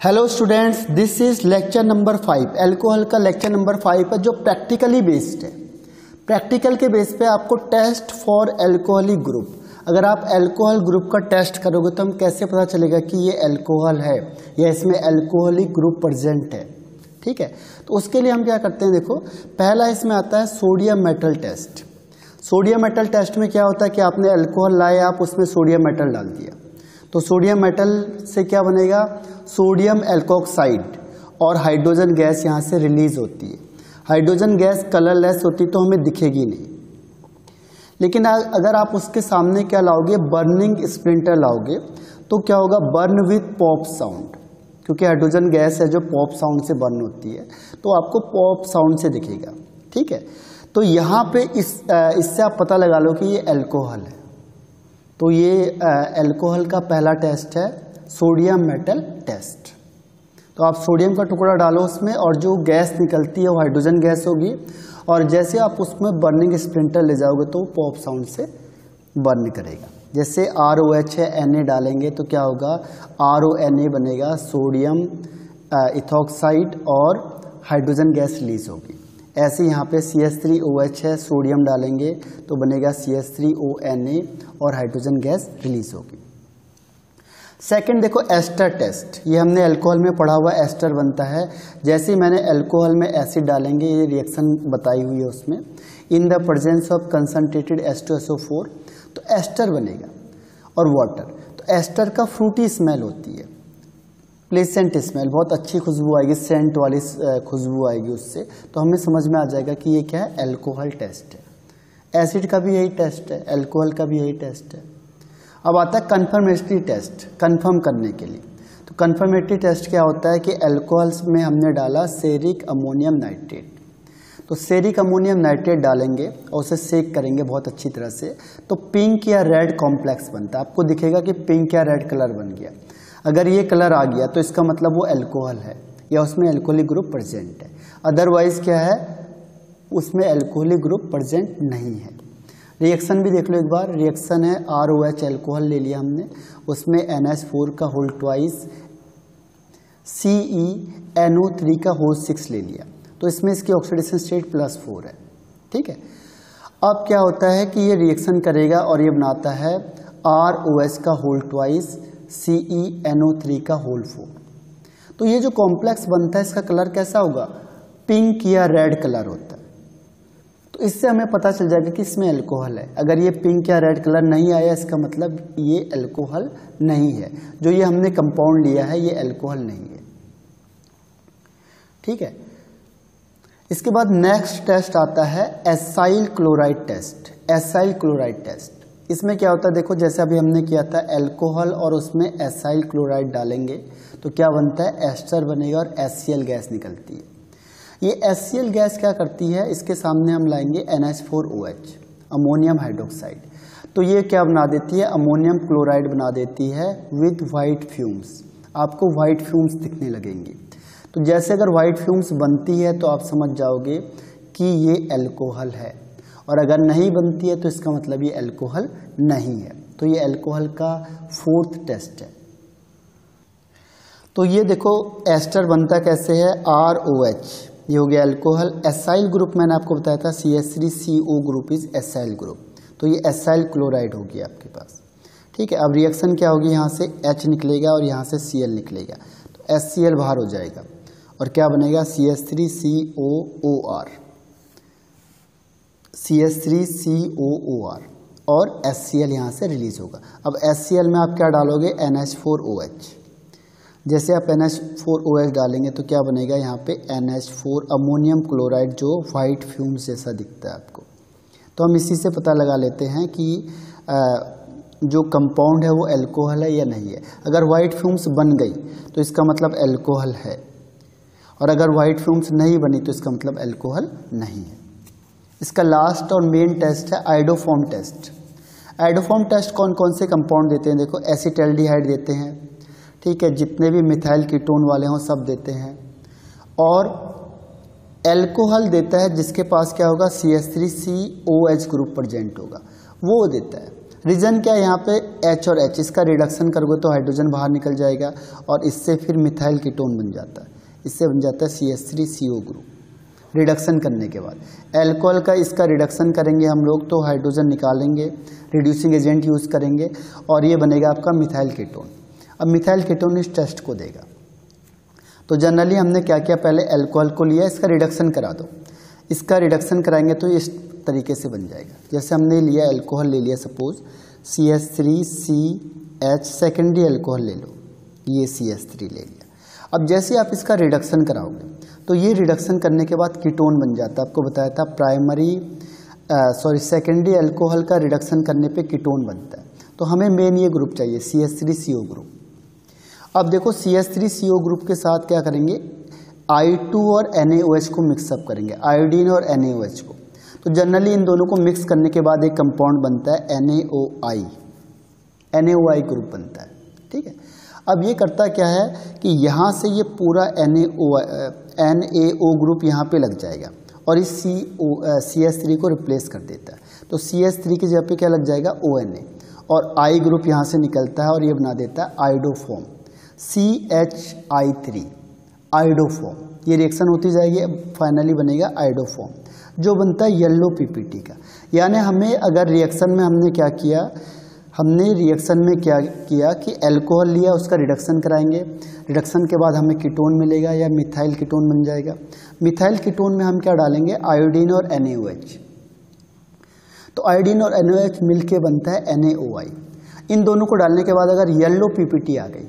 Hello students, this is lecture number 5। Alcohol का lecture number 5 है जो प्रैक्टिकली बेस्ड है। प्रैक्टिकल के बेस पे आपको टेस्ट फॉर एल्कोहलिक ग्रुप, अगर आप एल्कोहल ग्रुप का टेस्ट करोगे तो हम कैसे पता चलेगा कि ये एल्कोहल है या इसमें एल्कोहलिक ग्रुप प्रेजेंट है। ठीक है, तो उसके लिए हम क्या करते हैं, देखो पहला इसमें आता है sodium metal test. Sodium metal test में क्या होता है कि आपने एल्कोहल लाया, आप उसमें सोडियम मेटल डाल दिया, तो सोडियम मेटल से क्या बनेगा, सोडियम एल्कोक्साइड और हाइड्रोजन गैस यहाँ से रिलीज होती है। हाइड्रोजन गैस कलरलेस होती तो हमें दिखेगी नहीं, लेकिन अगर आप उसके सामने क्या लाओगे, बर्निंग स्प्लिंटर लाओगे, तो क्या होगा, बर्न विथ पॉप साउंड, क्योंकि हाइड्रोजन गैस है जो पॉप साउंड से बर्न होती है, तो आपको पॉप साउंड से दिखेगा। ठीक है, तो यहाँ पे इससे आप पता लगा लो कि ये एल्कोहल है। तो ये एल्कोहल का पहला टेस्ट है सोडियम मेटल टेस्ट। तो आप सोडियम का टुकड़ा डालो उसमें और जो गैस निकलती है वो हाइड्रोजन गैस होगी, और जैसे आप उसमें बर्निंग स्प्लिंटर ले जाओगे तो पॉप साउंड से बर्न करेगा। जैसे ROH है, Na डालेंगे तो क्या होगा, RONA बनेगा, सोडियम इथॉक्साइड और हाइड्रोजन गैस रिलीज होगी। ऐसे यहाँ पे CH3OH है, सोडियम डालेंगे तो बनेगा CH3ONA और हाइड्रोजन गैस रिलीज होगी। सेकंड देखो एस्टर टेस्ट, ये हमने अल्कोहल में पढ़ा हुआ, एस्टर बनता है। जैसे ही मैंने अल्कोहल में एसिड डालेंगे, ये रिएक्शन बताई हुई है उसमें, in the presence of concentrated H2SO4, तो एस्टर बनेगा। और वाटर, तो एस्टर का फ्रूटी स्मेल होती है, प्लेसेंट स्मेल, बहुत अच्छी खुशबू आएगी, सेंट वाली खुशबू आएगी उससे, तो हमें समझ में आ जाएगा कि ये क्या है, एल्कोहल टेस्ट है। एसिड का भी यही टेस्ट है, एल्कोहल का भी यही टेस्ट है। अब आता है कन्फर्मेटरी टेस्ट, कंफर्म करने के लिए। तो कन्फर्मेटरी टेस्ट क्या होता है कि एल्कोहल्स में हमने डाला सेरिक अमोनियम नाइट्रेट, तो सेरिक अमोनियम नाइट्रेट डालेंगे और उसे सेक करेंगे बहुत अच्छी तरह से, तो पिंक या रेड कॉम्प्लेक्स बनता है। आपको दिखेगा कि पिंक या रेड कलर बन गया। अगर ये कलर आ गया तो इसका मतलब वो एल्कोहल है या उसमें एल्कोहलिक ग्रुप प्रेजेंट है। अदरवाइज क्या है, उसमें एल्कोहलिक ग्रुप प्रेजेंट नहीं है। रिएक्शन भी देख लो एक बार, रिएक्शन है ROH एल्कोहल ले लिया हमने, उसमें NH4 का होल ट्वाइस, CeNO3 का होल 6 ले लिया, तो इसमें इसकी ऑक्सीडेशन स्टेट +4 है। ठीक है, अब क्या होता है कि ये रिएक्शन करेगा और ये बनाता है ROH का होल ट्वाइस, CeNO3 का होल 4। तो ये जो कॉम्प्लेक्स बनता है इसका कलर कैसा होगा, पिंक या रेड कलर होता है। तो इससे हमें पता चल जाएगा कि इसमें अल्कोहल है। अगर ये पिंक या रेड कलर नहीं आया, इसका मतलब ये अल्कोहल नहीं है, जो ये हमने कंपाउंड लिया है ये अल्कोहल नहीं है। ठीक है, इसके बाद नेक्स्ट टेस्ट आता है acyl chloride test. Acyl chloride test, इसमें क्या होता है, देखो जैसे अभी हमने किया था एल्कोहल और उसमें एसाइल क्लोराइड डालेंगे तो क्या बनता है, एस्टर बनेगा और HCl गैस निकलती है। ये HCl गैस क्या करती है, इसके सामने हम लाएंगे NH4OH, अमोनियम हाइड्रोक्साइड, तो ये क्या बना देती है, अमोनियम क्लोराइड बना देती है विद वाइट फ्यूम्स। आपको वाइट फ्यूम्स दिखने लगेंगी। तो जैसे अगर वाइट फ्यूम्स बनती है तो आप समझ जाओगे कि ये अल्कोहल है, और अगर नहीं बनती है तो इसका मतलब ये अल्कोहल नहीं है। तो ये अल्कोहल का 4th टेस्ट है। तो ये देखो एस्टर बनता कैसे है, ROH, ये हो गया अल्कोहल। एसाइल ग्रुप मैंने आपको बताया था CH3CO group is acyl group, तो ये एसाइल क्लोराइड होगी आपके पास। ठीक है, अब रिएक्शन क्या होगी, यहाँ से H निकलेगा और यहाँ से Cl निकलेगा, तो HCl बाहर हो जाएगा और क्या बनेगा, CH3COOR, CH3COOR और HCl यहाँ से रिलीज होगा। अब HCl में आप क्या डालोगे, NH4OH। जैसे आप NH4OH डालेंगे तो क्या बनेगा, यहाँ पे NH4 अमोनियम क्लोराइड, जो वाइट फ्यूम्स जैसा दिखता है आपको। तो हम इसी से पता लगा लेते हैं कि जो कंपाउंड है वो अल्कोहल है या नहीं है। अगर वाइट फ्यूम्स बन गई तो इसका मतलब अल्कोहल है, और अगर वाइट फ्यूम्स नहीं बनी तो इसका मतलब अल्कोहल नहीं है। इसका लास्ट और मेन टेस्ट है आइडोफॉर्म टेस्ट। आइडोफॉर्म टेस्ट कौन कौन से कंपाउंड देते हैं, देखो एसिटाल्डिहाइड देते हैं, ठीक है, जितने भी मिथाइल कीटोन वाले हों सब देते हैं, और एल्कोहल देता है जिसके पास क्या होगा, CH3COH ग्रुप प्रेजेंट होगा, वो देता है। रीज़न क्या है यहाँ पे H और H, इसका रिडक्शन करोगे तो हाइड्रोजन बाहर निकल जाएगा और इससे फिर मिथाइल कीटोन बन जाता है, इससे बन जाता है CH3CO ग्रुप रिडक्शन करने के बाद। एल्कोहल का इसका रिडक्शन करेंगे हम लोग तो हाइड्रोजन निकालेंगे, रिड्यूसिंग एजेंट यूज़ करेंगे और ये बनेगा आपका मिथाइल कीटोन। अब मिथाइल कीटोन इस टेस्ट को देगा। तो जनरली हमने क्या किया, पहले एल्कोहल को लिया, इसका रिडक्शन करा दो, इसका रिडक्शन कराएंगे तो इस तरीके से बन जाएगा। जैसे हमने लिया एल्कोहल ले लिया सपोज CH3CH, सेकेंडरी एल्कोहल ले लो, ये CH3 ले लिया। अब जैसे आप इसका रिडक्शन कराओगे तो ये रिडक्शन करने के बाद कीटोन बन जाता है। आपको बताया था सेकेंडरी एल्कोहल का रिडक्शन करने पे कीटोन बनता है। तो हमें मेन ये ग्रुप चाहिए CH3CO ग्रुप। अब देखो CH3CO ग्रुप के साथ क्या करेंगे, I2 और NaOH को मिक्सअप करेंगे, आयोडीन और NaOH को। तो जनरली इन दोनों को मिक्स करने के बाद एक कंपाउंड बनता है NaOI ग्रुप बनता है। ठीक है, अब ये करता क्या है कि यहाँ से ये पूरा NaO ग्रुप यहाँ पे लग जाएगा और इस CH3 को रिप्लेस कर देता है। तो CH3 की जगह पे क्या लग जाएगा, ONA, और I ग्रुप यहाँ से निकलता है और ये बना देता है आयोडोफॉर्म CHI3, आयोडोफॉर्म। ये रिएक्शन होती जाएगी, अब फाइनली बनेगा आयोडोफॉर्म जो बनता है येलो PPT का। यानी हमें अगर रिएक्शन में हमने क्या किया, हमने रिएक्शन में क्या किया कि एल्कोहल लिया, उसका रिडक्शन कराएंगे, रिडक्शन के बाद हमें कीटोन मिलेगा या मिथाइल कीटोन बन जाएगा। मिथाइल कीटोन में हम क्या डालेंगे, आयोडीन और NaOH। तो आयोडीन और NaOH मिलके बनता है NaOI। इन दोनों को डालने के बाद अगर येलो PPT आ गई,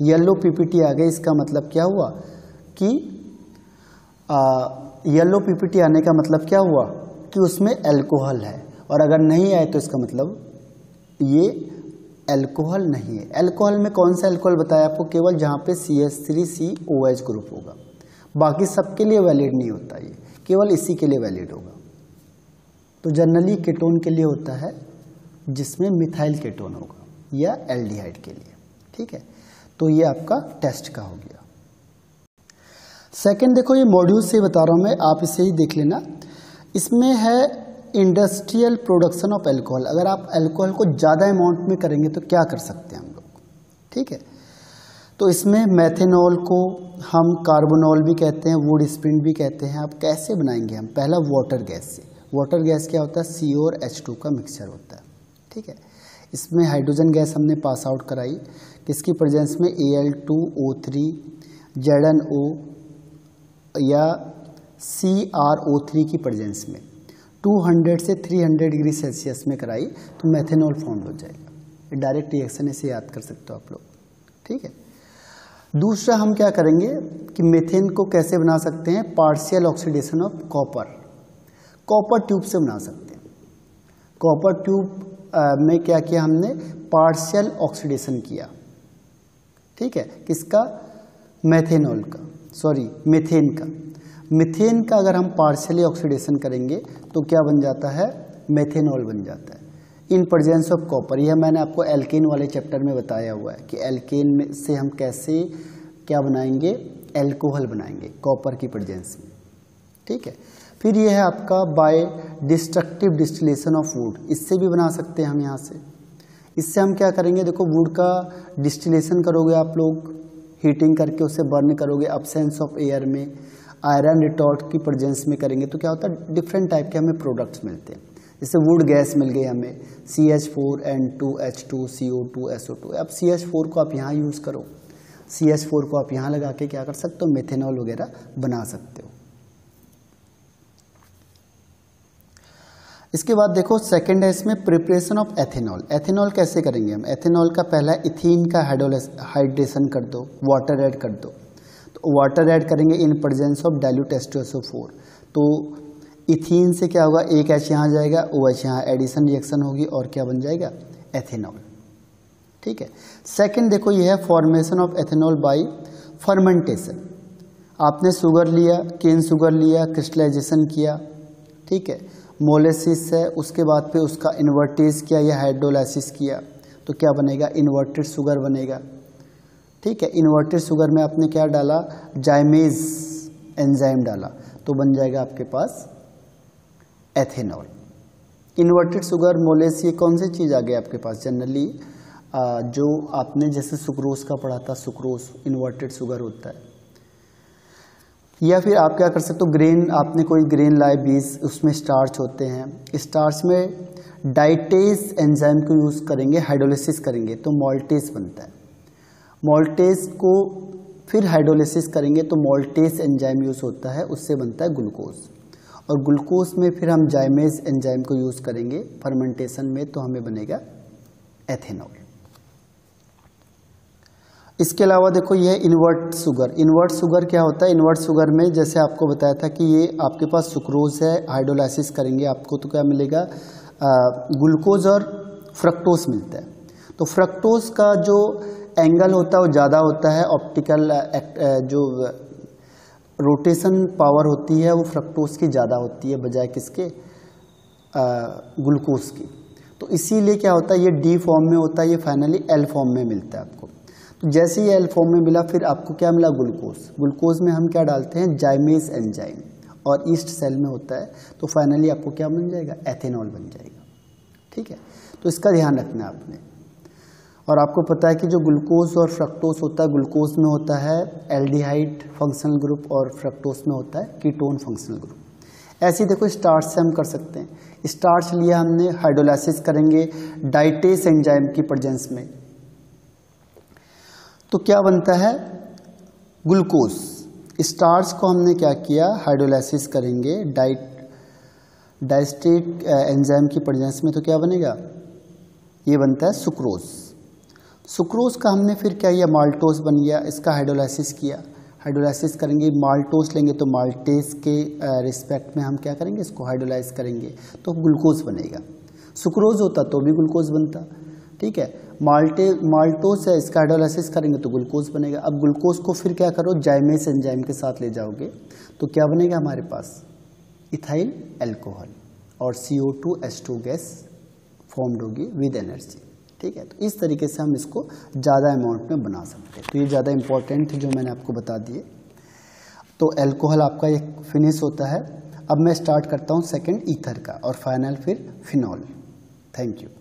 येलो PPT आ गई, इसका मतलब क्या हुआ कि येलो PPT आने का मतलब क्या हुआ कि उसमें एल्कोहल है, और अगर नहीं आए तो इसका मतलब ये एल्कोहल नहीं है। एल्कोहल में कौन सा एल्कोहल बताया आपको, केवल जहाँ पे CH3COH ग्रुप होगा, बाकी सबके लिए वैलिड नहीं होता, ये केवल इसी के लिए वैलिड होगा। तो जनरली कीटोन के लिए होता है जिसमें मिथाइल कीटोन होगा या एल्डिहाइड के लिए। ठीक है, तो ये आपका टेस्ट का हो गया। सेकंड देखो, ये मॉड्यूल से बता रहा हूँ मैं, आप इसे ही देख लेना। इसमें है इंडस्ट्रियल प्रोडक्शन ऑफ एल्कोहल। अगर आप एल्कोहल को ज़्यादा अमाउंट में करेंगे तो क्या कर सकते हैं हम लोग। ठीक है, तो इसमें मेथेनॉल को हम कार्बोनॉल भी कहते हैं, वुड स्प्रिंट भी कहते हैं। आप कैसे बनाएंगे हम, पहला वाटर गैस से। वाटर गैस क्या होता है, CO और H2 का मिक्सचर होता है। ठीक है, इसमें हाइड्रोजन गैस हमने पास आउट कराई, किसकी प्रेजेंस में, Al2O3 ZnO या CrO3 की प्रेजेंस में 200 से 300 डिग्री सेल्सियस में कराई तो मेथेनॉल फॉर्म हो जाएगा। डायरेक्ट रिएक्शन इसे याद कर सकते हो आप लोग। ठीक है, दूसरा हम क्या करेंगे कि मीथेन को कैसे बना सकते हैं, partial oxidation of copper tube से बना सकते हैं। कॉपर ट्यूब में क्या किया हमने, पार्शियल ऑक्सीडेशन किया। ठीक है, किसका, मेथेनॉल का, मीथेन का अगर हम पार्शियली ऑक्सीडेशन करेंगे तो क्या बन जाता है, मेथेनॉल बन जाता है इन प्रेजेंस ऑफ कॉपर। यह मैंने आपको एल्केन वाले चैप्टर में बताया हुआ है कि एल्केन में से हम कैसे क्या बनाएंगे, एल्कोहल बनाएंगे कॉपर की प्रेजेंस में। ठीक है, फिर यह है आपका by destructive distillation of wood, इससे भी बना सकते हैं हम यहाँ से। इससे हम क्या करेंगे, देखो वुड का डिस्टिलेशन करोगे आप लोग, हीटिंग करके उसे बर्न करोगे अब्सेंस ऑफ एयर में, आयरन रिटॉर्ट की प्रेजेंस में करेंगे तो क्या होता है, डिफरेंट टाइप के हमें प्रोडक्ट्स मिलते हैं। जैसे वुड गैस मिल गई हमें, CH4N2H2CO2SO2। अब CH4 को आप यहाँ यूज़ करो, CH4 को आप यहाँ लगा के क्या कर सकते हो, मेथेनॉल वगैरह बना सकते हो। इसके बाद देखो सेकंड है इसमें प्रिपरेशन ऑफ एथेनॉल। एथेनॉल कैसे करेंगे हम, एथेनॉल का पहला इथीन का हाइड्रेशन कर दो, वाटर ऐड कर दो। तो वाटर ऐड करेंगे in presence of dilute H2SO4। तो इथीन से क्या होगा, एक H यहाँ जाएगा, OH यहाँ, एडिशन रिएक्शन होगी और क्या बन जाएगा, एथेनॉल। ठीक है, सेकंड देखो ये है formation of ethanol bye fermentation. आपने शुगर लिया, केन शुगर लिया, क्रिस्टलाइजेशन किया। ठीक है, मोलेसिस है, उसके बाद पे उसका इन्वर्टेज किया या हाइड्रोलाइसिस किया तो क्या बनेगा, इन्वर्टेड शुगर बनेगा। ठीक है, इन्वर्टेड शुगर में आपने क्या डाला, जाइमेज एंजाइम डाला तो बन जाएगा आपके पास एथेनॉल। इन्वर्टेड शुगर, मोलेस, ये कौन सी चीज़ आ गई आपके पास जनरली? जो आपने जैसे सुक्रोज का पढ़ा था, सुक्रोज इन्वर्टेड शुगर होता है। या फिर आप क्या कर सकते हो, ग्रेन, आपने कोई ग्रेन लाए बीज, उसमें स्टार्च होते हैं, स्टार्च में डाइटेज एंजाइम को यूज़ करेंगे, हाइड्रोलिसिस करेंगे तो मॉल्टेज बनता है। मॉल्टेज को फिर हाइड्रोलिसिस करेंगे तो मॉल्टेज एंजाइम यूज़ होता है, उससे बनता है ग्लूकोज, और ग्लूकोज में फिर हम जाइमेज एंजाइम को यूज़ करेंगे फर्मेंटेशन में, तो हमें बनेगा एथेनॉल। इसके अलावा देखो यह इन्वर्ट शुगर। इन्वर्ट शुगर क्या होता है? इन्वर्ट शुगर में जैसे आपको बताया था कि ये आपके पास सुक्रोज है, हाइड्रोलाइसिस करेंगे आपको तो क्या मिलेगा? ग्लूकोज और फ्रक्टोज मिलता है। तो फ्रक्टोज का जो एंगल होता है वो ज़्यादा होता है, ऑप्टिकल जो रोटेशन पावर होती है वो फ्रक्टोज की ज़्यादा होती है बजाय किसके? ग्लूकोज की। तो इसीलिए क्या होता है, ये डी फॉर्म में होता है, ये फाइनली एल फॉर्म में मिलता है आपको। तो जैसे ही एल फॉर्म में मिला फिर आपको क्या मिला? ग्लूकोज। ग्लूकोज में हम क्या डालते हैं? जाइमेज एंजाइम, और ईस्ट सेल में होता है, तो फाइनली आपको क्या बन जाएगा? एथेनॉल बन जाएगा। ठीक है, तो इसका ध्यान रखना है आपने। और आपको पता है कि जो ग्लूकोज और फ्रक्टोज होता है, ग्लूकोज में होता है एल्डिहाइड फंक्शनल ग्रुप और फ्रक्टोज में होता है कीटोन फंक्शनल ग्रुप। ऐसे ही देखो स्टार्च से हम कर सकते हैं। स्टार्च लिया हमने, हाइड्रोलाइसिस करेंगे डाइटेज एंजाइम की प्रेजेंस में, तो क्या बनता है? ग्लूकोज। स्टार्च को हमने क्या किया? हाइड्रोलाइसिस करेंगे डाइस्टेट एंजाइम की प्रेजेंस में, तो क्या बनेगा? ये बनता है सुक्रोज। सुक्रोज का हमने फिर क्या किया? माल्टोज बन गया, इसका हाइड्रोलाइसिस किया। हाइड्रोलाइसिस करेंगे, माल्टोज लेंगे तो माल्टेज के रिस्पेक्ट में हम क्या करेंगे? इसको हाइड्रोलाइज करेंगे तो ग्लूकोज बनेगा। सुक्रोज होता तो भी ग्लूकोज बनता। ठीक है, माल्टोज है, इसका हाइड्रोलाइसिस करेंगे तो ग्लूकोज बनेगा। अब ग्लूकोज को फिर क्या करो? जाइमेज एंजाइम के साथ ले जाओगे तो क्या बनेगा हमारे पास? इथाइल अल्कोहल, और CO2H2 गैस फॉर्म्ड होगी विद एनर्जी। ठीक है, तो इस तरीके से हम इसको ज़्यादा अमाउंट में बना सकते हैं। तो ये ज़्यादा इंपॉर्टेंट थे जो मैंने आपको बता दिए। तो अल्कोहल आपका एक फिनिश होता है। अब मैं स्टार्ट करता हूँ सेकंड ईथर का, और फाइनल फिर फिनॉल। Thank you.